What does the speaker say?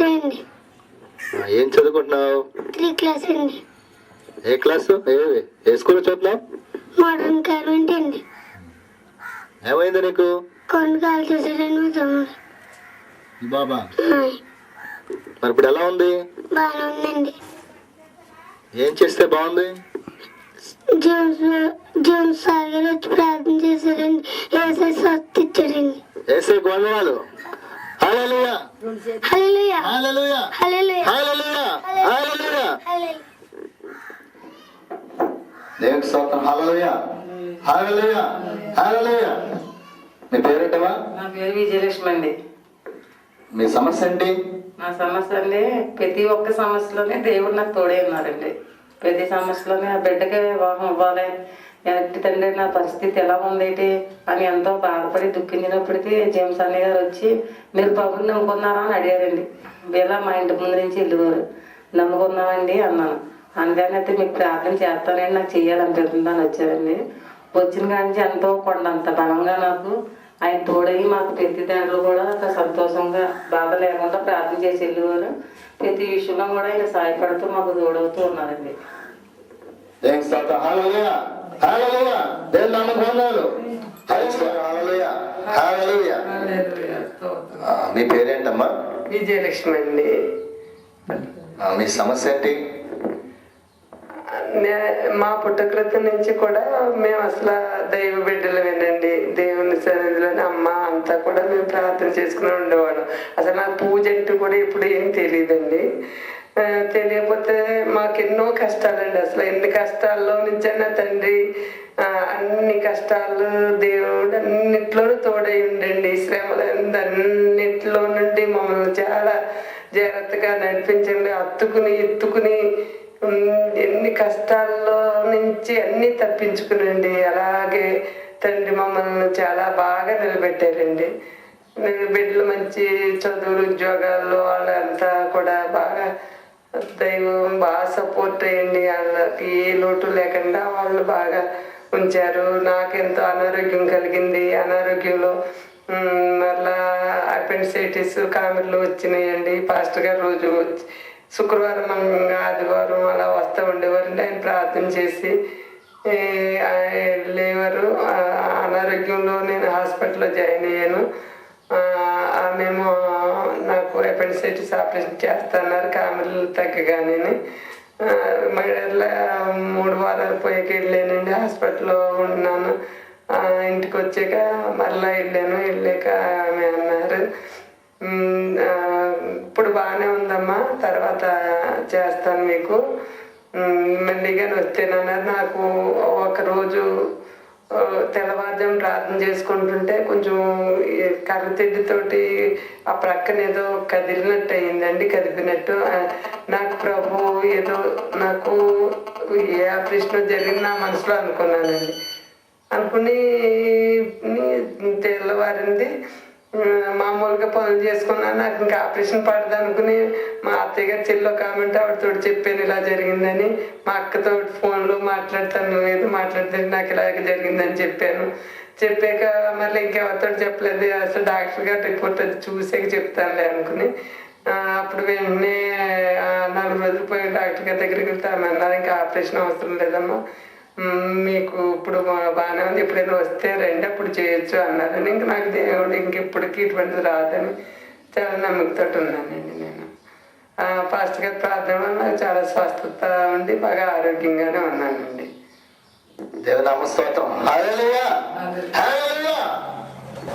అండి. ఏం చదువుకుంటున్నావు? 3 క్లాస్ అండి. ఏ క్లాసు? ఏ స్కూల్లో చదువుతున్నావు? మోడర్న్ కాన్వెంట్ అండి. ఏమైంది నీకు? కొండ కాల్ చేశాడండి మా తమ్ముడు. బాబా ఆయ్. మరి ఇప్పుడు ఎలా ఉంది? బాగానే ఉందండి. ఏం చేస్తే బాగుంది? జోన్స్ సార్ గారు వచ్చి ప్రార్థన చేశారండి. ఏసై స్వస్థ ఇచ్చారండి. ఏసై వందనాలు. హల్లెలూయా హల్లెలూయా హల్లెలూయా హల్లెలూయా హల్లెలూయా హల్లెలూయా. హల్లెలూయా. దేవునికి స్తోత్రం. హల్లెలూయా హల్లెలూయా హల్లెలూయా. నీ పేరేంటమ్మా? నా పేరు విజయలక్ష్మి అండి. మీ సమస్య ఏంటి? నా సమస్య అండి, ప్రతి ఒక్క సమస్యలోనే దేవుడు నాకు తోడే ఉన్నారండి. ప్రతి సమస్యలోనే ఆ బిడ్డకి వివాహం ఇవ్వాలి, ఎట్టి తండ్రి నా పరిస్థితి ఎలా ఉందేంటి అని ఎంతో బాధపడి దుఃఖించినప్పటికీ జేమ్స్ అన్నయ్య గారు వచ్చి మీరు ప్రభుని నమ్ముకున్నారా అని అడిగారండి. ఇలా మా ఇంటి ముందు నుంచి వెళ్ళేవారు. నమ్ముకున్నామండి అన్నాను. అందుకని అయితే మీకు ప్రార్థన చేస్తానండి, నాకు చెయ్యాలనిపిస్తుంది అని వచ్చారండి. వచ్చిన కానీ ఎంతో కొండంత బలంగా నాకు ఆయన తోడయి మాకు ప్రతి దాంట్లో కూడా సంతోషంగా బాధ లేకుండా ప్రార్థన చేసి వెళ్ళేవారు. ప్రతి విషయంలో కూడా ఆయన సహాయపడుతూ మాకు తోడవుతూ ఉన్నారండి. మీ పేరేంటమ్మా? విజయలక్ష్మి అండి. మీ సమస్య ఏంటి? మా పుట్టకృతి నుంచి కూడా మేము అసలు దైవ బిడ్డలు వినండి. దేవుని సన్నిధిలోని అమ్మ అంతా కూడా మేము ప్రార్థన చేసుకుని ఉండేవాళ్ళం. అసలు నాకు పూజ అంటూ కూడా ఇప్పుడు ఏం తెలియదండి. తెలియకపోతే మాకు ఎన్నో కష్టాలండి. అసలు ఎన్ని కష్టాల్లో నుంచైనా తండ్రి అన్ని కష్టాలు దేవుడు అన్నిట్లోనూ తోడై ఉండండి. శ్రమలు అన్నిట్లో నుండి మమ్మల్ని చాలా జాగ్రత్తగా నడిపించండి. ఎత్తుకుని ఎన్ని కష్టాల్లో నుంచి అన్ని తప్పించుకునండి. అలాగే తండ్రి మమ్మల్ని చాలా బాగా నిలబెట్టారండి. బిడ్డలు మంచి చదువులు ఉద్యోగాల్లో వాళ్ళంతా కూడా బాగా దైవం బాగా సపోర్ట్ అయ్యండి. వాళ్ళకి ఏ లోటు లేకుండా వాళ్ళు బాగా ఉంచారు. నాకెంతో అనారోగ్యం కలిగింది. అనారోగ్యంలో మళ్ళా అపెండిసైటిస్ కామెర్లు వచ్చినాయండి. పాస్టర్ గారు రోజు శుక్రవారం ఆదివారం అలా వస్తూ ఉండేవారండి. ఆయన ప్రార్థన చేసి లేవరు. అనారోగ్యంలో నేను హాస్పిటల్లో జాయిన్ అయ్యాను. మేము నాకు అపెండిసైటిస్ ఆపరేషన్ చేస్తున్నారు. కామెర్లు తగ్గగానే మళ్ళీ 3 వారాలు పోయాక వెళ్ళానండి. హాస్పిటల్లో ఉన్నాను. ఇంటికి వచ్చాక మళ్ళీ వెళ్ళాక ఆమె అన్నారు ఇప్పుడు బాగానే ఉందమ్మా, తర్వాత చేస్తాను మీకు మళ్ళీగానే వస్తేనన్నారు. నాకు ఒకరోజు తెల్లవారుజాము ప్రార్థన చేసుకుంటుంటే కొంచెం కర్రతిడ్డితోటి ఆ ప్రక్కన ఏదో కదిలినట్టు అయిందండి. కదిపినట్టు నాకు ప్రభు ఏదో నాకు ఏ ఆపరేషన్ జరిగింది నా మనసులో అనుకున్నానండి. అనుకుని తెల్లవారింది. మామూలుగా పనులు చేసుకున్నాను. నాకు ఇంకా ఆపరేషన్ పడదు అనుకుని మా అత్తయ్య గారు చెల్లో కామెంట్ ఆవిడతో చెప్పాను ఇలా జరిగిందని. మా అక్కతో ఫోన్లో మాట్లాడతాను, నువ్వేదో మాట్లాడితే నాకు ఇలాగ జరిగిందని చెప్పాను. చెప్పాక మళ్ళీ ఇంకెవరితో చెప్పలేదు. అసలు డాక్టర్ గారు రిపోర్ట్ అది చూసాక చెప్తానులే అనుకుని అప్పుడు వెంటనే 4 రోజులు పోయి డాక్టర్ గారి దగ్గరికి వెళ్తామన్నారు. ఇంకా ఆపరేషన్ అవసరం లేదమ్మా, మీకు ఇప్పుడు బాగానే ఉంది, ఎప్పుడైనా వస్తే రండి అప్పుడు చేయొచ్చు అన్నారు. ఇంకా నాకు దేవుడు ఇంకెప్పటికీ ఇటువంటిది రాదని చాలా నమ్మకంతో ఉన్నానండి. నేను ఫాస్ట్ గా ప్రార్థన వల్ల నాకు చాలా స్వస్థత ఉంది, బాగా ఆరోగ్యంగానే ఉన్నానండి. దేవుని నామ స్తోత్రం. హల్లెలూయా హల్లెలూయా.